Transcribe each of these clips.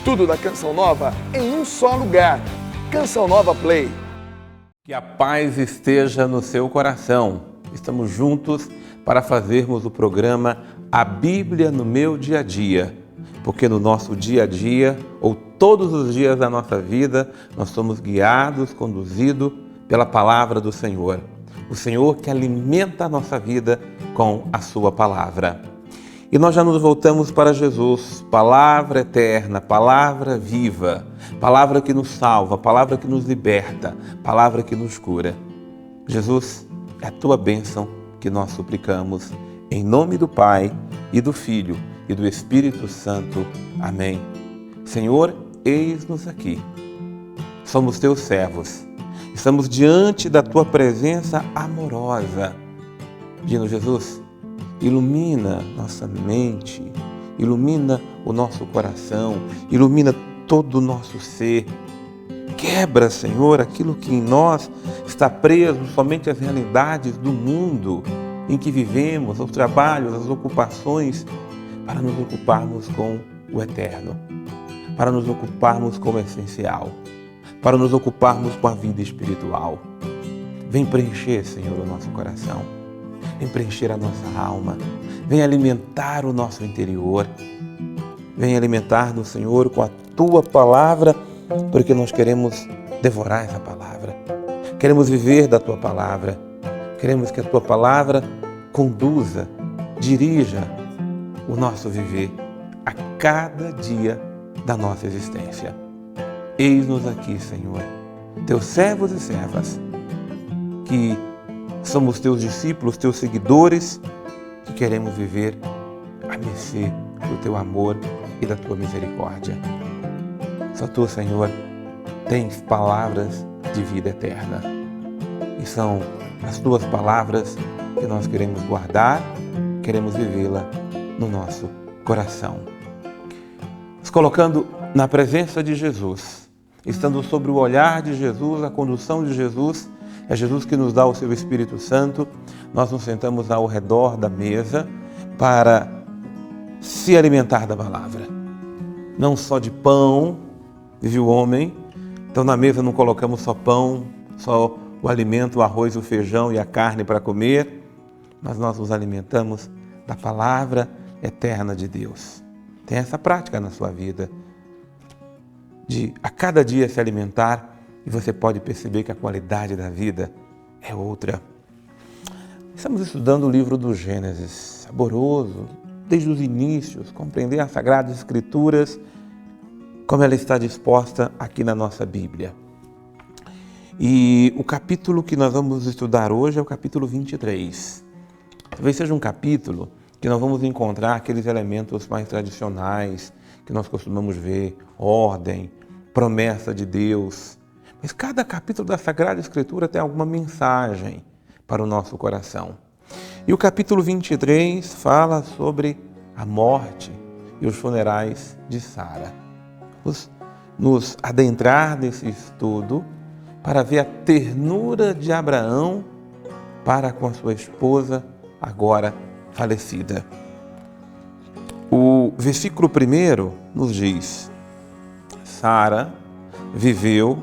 Tudo da Canção Nova em um só lugar. Canção Nova Play. Que a paz esteja no seu coração. Estamos juntos para fazermos o programa A Bíblia no Meu Dia a Dia. Porque no nosso dia a dia, ou todos os dias da nossa vida, nós somos guiados, conduzidos pela palavra do Senhor. O Senhor que alimenta a nossa vida com a sua palavra. E nós já nos voltamos para Jesus, palavra eterna, palavra viva, palavra que nos salva, palavra que nos liberta, palavra que nos cura. Jesus, é a tua bênção que nós suplicamos, em nome do Pai e do Filho e do Espírito Santo. Amém. Senhor, eis-nos aqui. Somos teus servos. Estamos diante da tua presença amorosa. Dino Jesus, ilumina nossa mente, ilumina o nosso coração, ilumina todo o nosso ser. Quebra, Senhor, aquilo que em nós está preso somente às realidades do mundo em que vivemos, aos trabalhos, às ocupações, para nos ocuparmos com o eterno, para nos ocuparmos com o essencial, para nos ocuparmos com a vida espiritual. Vem preencher, Senhor, o nosso coração. Vem preencher a nossa alma, vem alimentar o nosso interior, vem alimentar-nos, Senhor, com a Tua Palavra, porque nós queremos devorar essa Palavra, queremos viver da Tua Palavra, queremos que a Tua Palavra conduza, dirija o nosso viver a cada dia da nossa existência. Eis-nos aqui, Senhor, Teus servos e servas, que somos teus discípulos, teus seguidores, que queremos viver a mercê do teu amor e da tua misericórdia. Só tu, Senhor, tens palavras de vida eterna. E são as tuas palavras que nós queremos guardar, queremos vivê-la no nosso coração. Nos colocando na presença de Jesus, estando sobre o olhar de Jesus, a condução de Jesus, é Jesus que nos dá o seu Espírito Santo. Nós nos sentamos ao redor da mesa para se alimentar da palavra. Não só de pão vive o homem. Então na mesa não colocamos só pão, só o alimento, o arroz, o feijão e a carne para comer, mas nós nos alimentamos da palavra eterna de Deus. Tem essa prática na sua vida, de a cada dia se alimentar. E você pode perceber que a qualidade da vida é outra. Estamos estudando o livro do Gênesis, saboroso, desde os inícios, compreender as Sagradas Escrituras, como ela está disposta aqui na nossa Bíblia. E o capítulo que nós vamos estudar hoje é o capítulo 23. Talvez seja um capítulo que nós vamos encontrar aqueles elementos mais tradicionais que nós costumamos ver, ordem, promessa de Deus. Mas cada capítulo da Sagrada Escritura tem alguma mensagem para o nosso coração. E o capítulo 23 fala sobre a morte e os funerais de Sara. Vamos nos adentrar nesse estudo para ver a ternura de Abraão para com a sua esposa, agora falecida. O versículo 1 nos diz: Sara viveu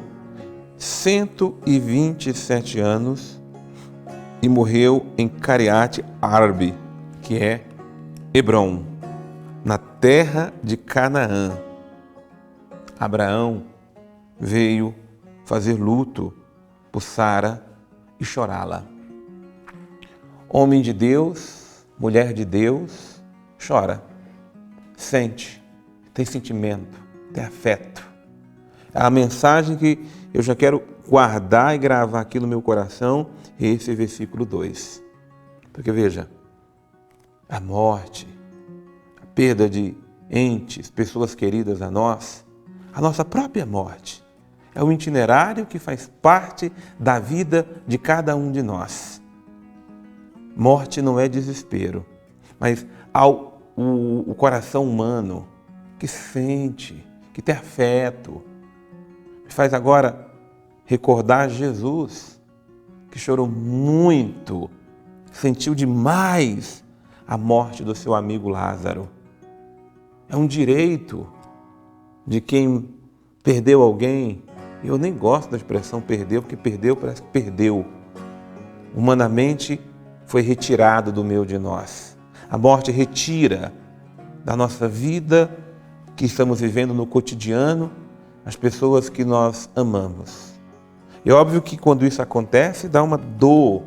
127 anos e morreu em Cariate Arbe, que é Hebrom, na terra de Canaã. Abraão veio fazer luto por Sara e chorá-la. Homem de Deus, mulher de Deus, chora, sente, tem sentimento, tem afeto. A mensagem que eu já quero guardar e gravar aqui no meu coração é esse versículo 2. Porque veja, a morte, a perda de entes, pessoas queridas a nós, a nossa própria morte, é um itinerário que faz parte da vida de cada um de nós. Morte não é desespero, mas o coração humano que sente, que tem afeto, faz agora recordar Jesus, que chorou muito, sentiu demais a morte do seu amigo Lázaro. É um direito de quem perdeu alguém. Eu nem gosto da expressão perdeu, porque perdeu parece que perdeu. Humanamente foi retirado do meio de nós. A morte retira da nossa vida que estamos vivendo no cotidiano as pessoas que nós amamos. É óbvio que quando isso acontece, dá uma dor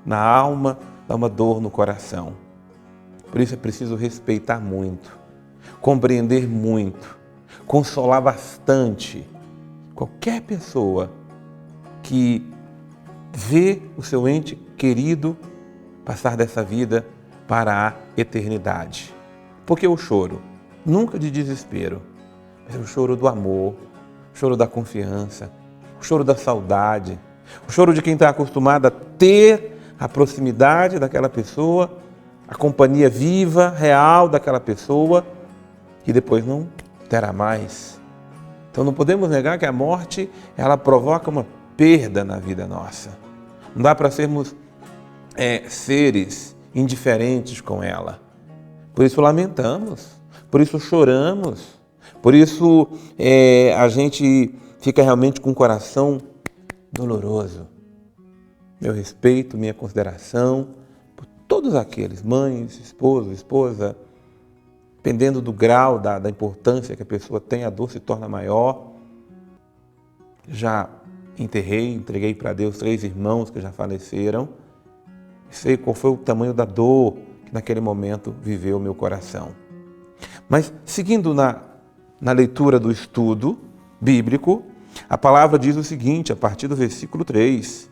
na alma, dá uma dor no coração. Por isso é preciso respeitar muito, compreender muito, consolar bastante qualquer pessoa que vê o seu ente querido passar dessa vida para a eternidade. Porque o choro, nunca de desespero, mas é o choro do amor, o choro da confiança, o choro da saudade, o choro de quem está acostumado a ter a proximidade daquela pessoa, a companhia viva, real daquela pessoa, que depois não terá mais. Então não podemos negar que a morte, ela provoca uma perda na vida nossa. Não dá para sermos seres indiferentes com ela. Por isso lamentamos, por isso choramos, por isso a gente fica realmente com o coração doloroso. Meu respeito, minha consideração por todos aqueles, mães, esposo, esposa, dependendo do grau da importância que a pessoa tem, a dor se torna maior. Já entreguei para Deus 3 irmãos que já faleceram. Sei qual foi o tamanho da dor que naquele momento viveu o meu coração. Mas, seguindo na leitura do estudo bíblico, a palavra diz o seguinte, a partir do versículo 3.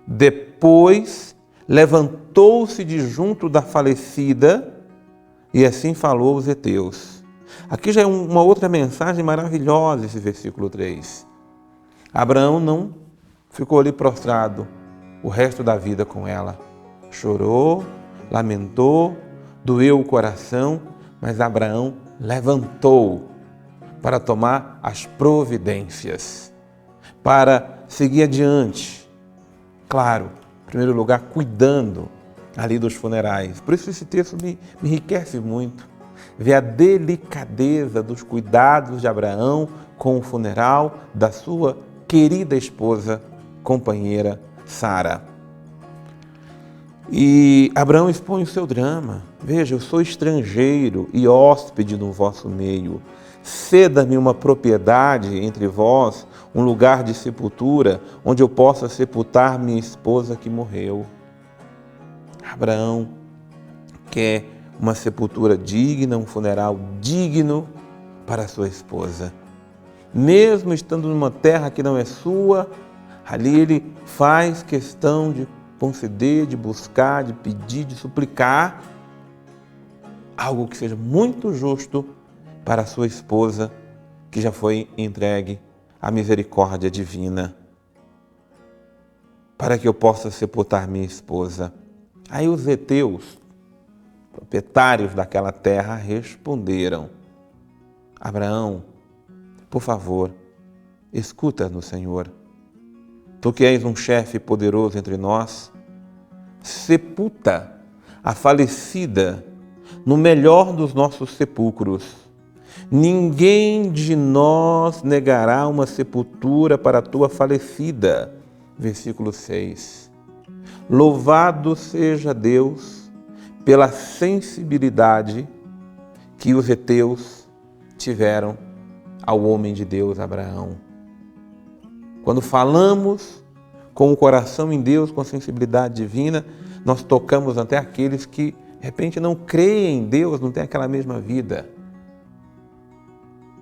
Depois levantou-se de junto da falecida e assim falou aos heteus. Aqui já é uma outra mensagem maravilhosa, esse versículo 3. Abraão não ficou ali prostrado o resto da vida com ela. Chorou, lamentou, doeu o coração, mas Abraão levantou para tomar as providências, para seguir adiante. Claro, em primeiro lugar, cuidando ali dos funerais. Por isso esse texto me enriquece muito. Ver a delicadeza dos cuidados de Abraão com o funeral da sua querida esposa, companheira Sara. E Abraão expõe o seu drama. Veja, eu sou estrangeiro e hóspede no vosso meio. Ceda-me uma propriedade entre vós, um lugar de sepultura, onde eu possa sepultar minha esposa que morreu. Abraão quer uma sepultura digna, um funeral digno para sua esposa. Mesmo estando numa terra que não é sua, ali ele faz questão de conceder, de buscar, de pedir, de suplicar algo que seja muito justo para a sua esposa, que já foi entregue à misericórdia divina, para que eu possa sepultar minha esposa. Aí os heteus, proprietários daquela terra, responderam: Abraão, por favor, escuta-nos, Senhor. Tu que és um chefe poderoso entre nós, sepulta a falecida no melhor dos nossos sepulcros. Ninguém de nós negará uma sepultura para a tua falecida. Versículo 6. Louvado seja Deus pela sensibilidade que os heteus tiveram ao homem de Deus, Abraão. Quando falamos com o coração em Deus, com a sensibilidade divina, nós tocamos até aqueles que, de repente, não creem em Deus, não têm aquela mesma vida.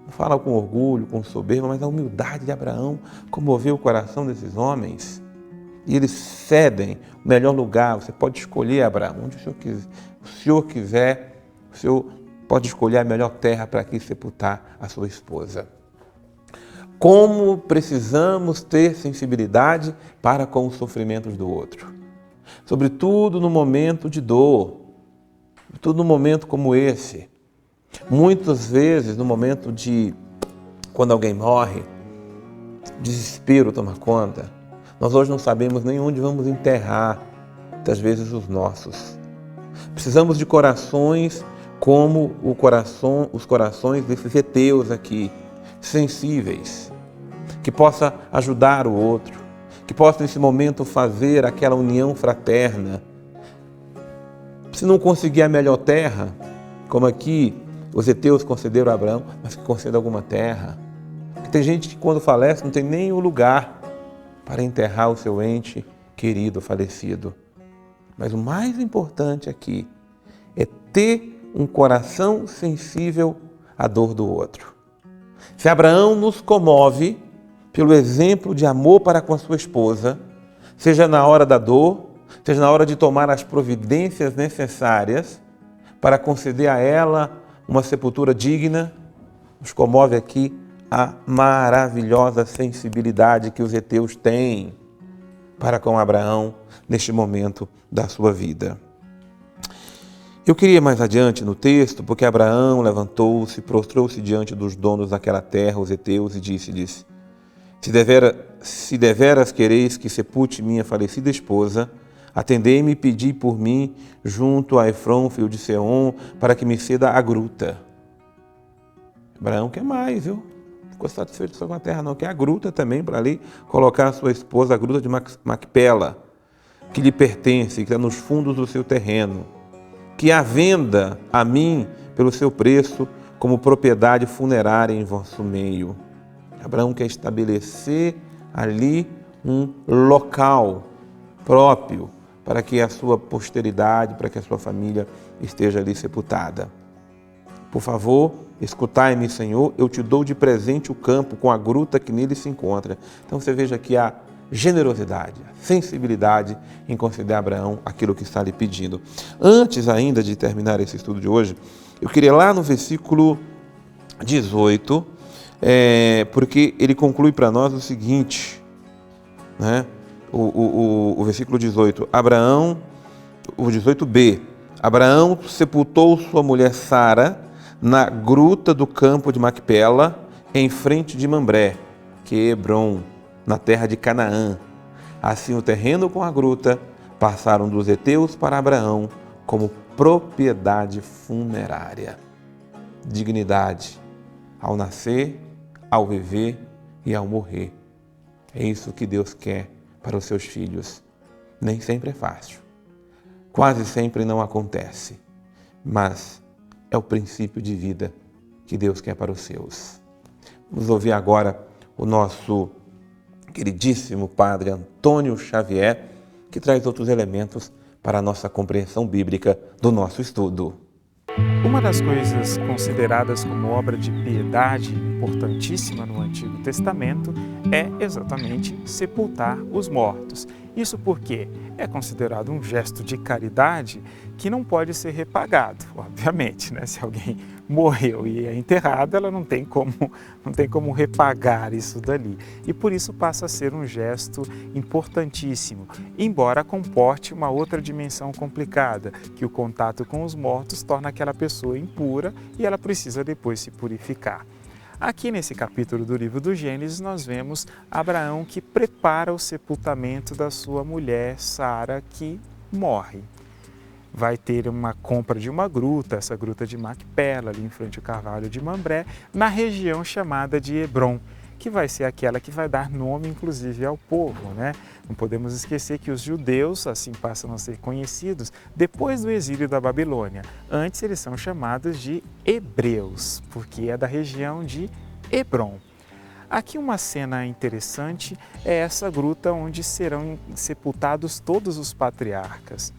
Não fala com orgulho, com soberba, mas a humildade de Abraão comoveu o coração desses homens. E eles cedem o melhor lugar. Você pode escolher, Abraão, onde o Senhor quiser, o Senhor pode escolher a melhor terra para aqui sepultar a sua esposa. Como precisamos ter sensibilidade para com os sofrimentos do outro. Sobretudo no momento de dor, sobretudo no momento como esse. Muitas vezes, no momento quando alguém morre, desespero toma conta. Nós hoje não sabemos nem onde vamos enterrar, muitas vezes, os nossos. Precisamos de corações como os corações desses heteus aqui, sensíveis, que possa ajudar o outro, que possa nesse momento fazer aquela união fraterna. Se não conseguir a melhor terra, como aqui os heteus concederam a Abraão, mas que conceda alguma terra. Porque tem gente que quando falece não tem nem o lugar para enterrar o seu ente querido, falecido. Mas o mais importante aqui é ter um coração sensível à dor do outro. Se Abraão nos comove pelo exemplo de amor para com a sua esposa, seja na hora da dor, seja na hora de tomar as providências necessárias para conceder a ela uma sepultura digna, nos comove aqui a maravilhosa sensibilidade que os heteus têm para com Abraão neste momento da sua vida. Eu queria ir mais adiante no texto, porque Abraão levantou-se, prostrou-se diante dos donos daquela terra, os heteus, e disse-lhes: se deveras quereis que sepulte minha falecida esposa, atendei-me e pedi por mim junto a Efrom, filho de Seom, para que me ceda a gruta. Abraão quer mais, viu? Ficou satisfeito só com a terra, não. Quer a gruta também, para ali colocar a sua esposa, a gruta de Macpela, que lhe pertence, que está nos fundos do seu terreno, que a venda a mim pelo seu preço como propriedade funerária em vosso meio. Abraão quer estabelecer ali um local próprio para que a sua posteridade, para que a sua família esteja ali sepultada. Por favor, escutai-me, Senhor, eu te dou de presente o campo com a gruta que nele se encontra. Então você veja aqui a generosidade, a sensibilidade em conceder a Abraão aquilo que está lhe pedindo. Antes ainda de terminar esse estudo de hoje, eu queria lá no versículo 18, porque ele conclui para nós o seguinte, né? O versículo 18, o 18b, Abraão sepultou sua mulher Sara na gruta do campo de Macpela, em frente de Mambré, que é Hebrom, na terra de Canaã. Assim o terreno com a gruta passaram dos heteus para Abraão como propriedade funerária. Dignidade ao nascer, ao viver e ao morrer. É isso que Deus quer para os seus filhos. Nem sempre é fácil. Quase sempre não acontece. Mas é o princípio de vida que Deus quer para os seus. Vamos ouvir agora o nosso queridíssimo Padre Antônio Xavier, que traz outros elementos para a nossa compreensão bíblica do nosso estudo. Uma das coisas consideradas como obra de piedade importantíssima no Antigo Testamento é exatamente sepultar os mortos. Isso porque é considerado um gesto de caridade que não pode ser repagado, obviamente, né? Se alguém morreu e é enterrado, ela não tem como repagar isso dali. E por isso passa a ser um gesto importantíssimo, embora comporte uma outra dimensão complicada, que o contato com os mortos torna aquela pessoa impura e ela precisa depois se purificar. Aqui nesse capítulo do livro do Gênesis, nós vemos Abraão que prepara o sepultamento da sua mulher, Sara, que morre. Vai ter uma compra de uma gruta, essa gruta de Macpela, ali em frente ao Carvalho de Mambré, na região chamada de Hebrom, que vai ser aquela que vai dar nome, inclusive, ao povo, né? Não podemos esquecer que os judeus, assim passam a ser conhecidos, depois do exílio da Babilônia. Antes eles são chamados de hebreus, porque é da região de Hebrom. Aqui uma cena interessante é essa gruta onde serão sepultados todos os patriarcas.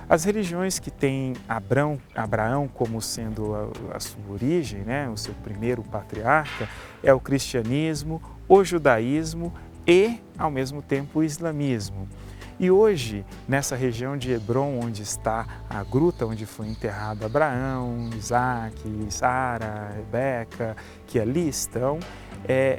As religiões que têm Abraão como sendo a sua origem, né, o seu primeiro patriarca, é o cristianismo, o judaísmo e, ao mesmo tempo, o islamismo. E hoje, nessa região de Hebrom, onde está a gruta onde foi enterrado Abraão, Isaac, Sara, Rebeca, que ali estão,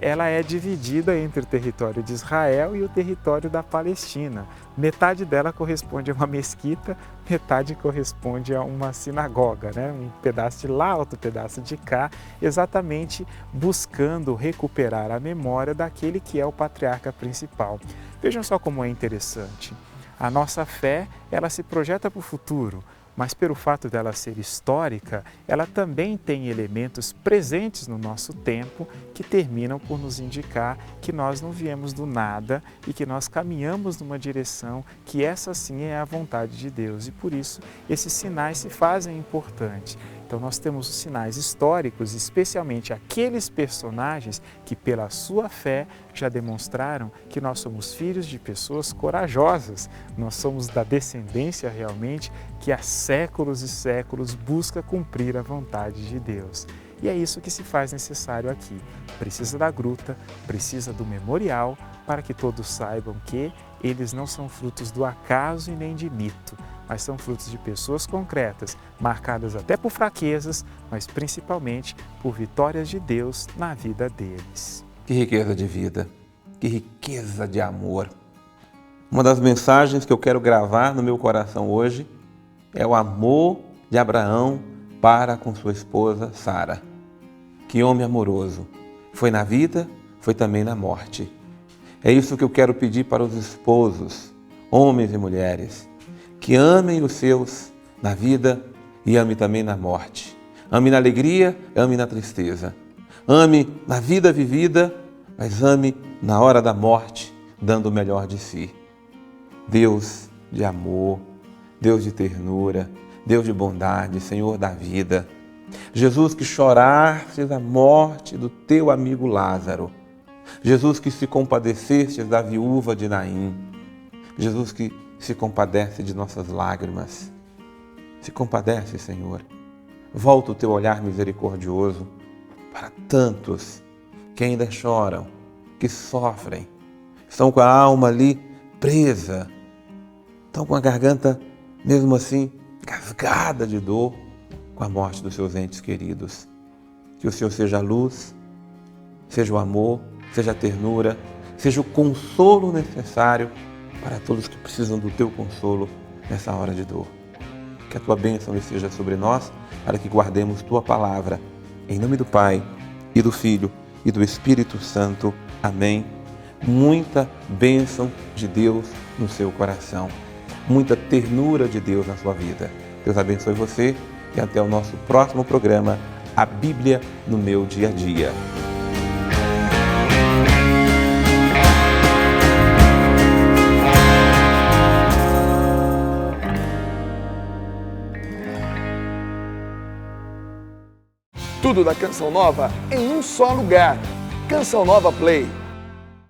ela é dividida entre o território de Israel e o território da Palestina. Metade dela corresponde a uma mesquita, metade corresponde a uma sinagoga, né? Um pedaço de lá, outro pedaço de cá, exatamente buscando recuperar a memória daquele que é o patriarca principal. Vejam só como é interessante. A nossa fé, ela se projeta para o futuro, mas pelo fato dela ser histórica, ela também tem elementos presentes no nosso tempo que terminam por nos indicar que nós não viemos do nada e que nós caminhamos numa direção que essa sim é a vontade de Deus. E por isso esses sinais se fazem importantes. Então nós temos os sinais históricos, especialmente aqueles personagens que pela sua fé já demonstraram que nós somos filhos de pessoas corajosas. Nós somos da descendência realmente que há séculos e séculos busca cumprir a vontade de Deus. E é isso que se faz necessário aqui. Precisa da gruta, precisa do memorial, para que todos saibam que eles não são frutos do acaso e nem de mito, mas são frutos de pessoas concretas, marcadas até por fraquezas, mas principalmente por vitórias de Deus na vida deles. Que riqueza de vida, que riqueza de amor. Uma das mensagens que eu quero gravar no meu coração hoje é o amor de Abraão para com sua esposa Sara. Que homem amoroso, foi na vida, foi também na morte. É isso que eu quero pedir para os esposos, homens e mulheres, que amem os seus na vida e ame também na morte. Ame na alegria, ame na tristeza. Ame na vida vivida, mas ame na hora da morte, dando o melhor de si. Deus de amor, Deus de ternura, Deus de bondade, Senhor da vida. Jesus que chorastes a morte do teu amigo Lázaro. Jesus que se compadecestes da viúva de Naim. Jesus que se compadece de nossas lágrimas. Se compadece, Senhor. Volta o teu olhar misericordioso para tantos que ainda choram, que sofrem, estão com a alma ali presa, estão com a garganta, mesmo assim, rasgada de dor com a morte dos seus entes queridos. Que o Senhor seja a luz, seja o amor, seja a ternura, seja o consolo necessário para todos que precisam do teu consolo nessa hora de dor. Que a tua bênção esteja sobre nós, para que guardemos tua palavra. Em nome do Pai, e do Filho, e do Espírito Santo. Amém. Muita bênção de Deus no seu coração. Muita ternura de Deus na sua vida. Deus abençoe você e até o nosso próximo programa, A Bíblia no Meu Dia a Dia. Tudo da Canção Nova em um só lugar. Canção Nova Play.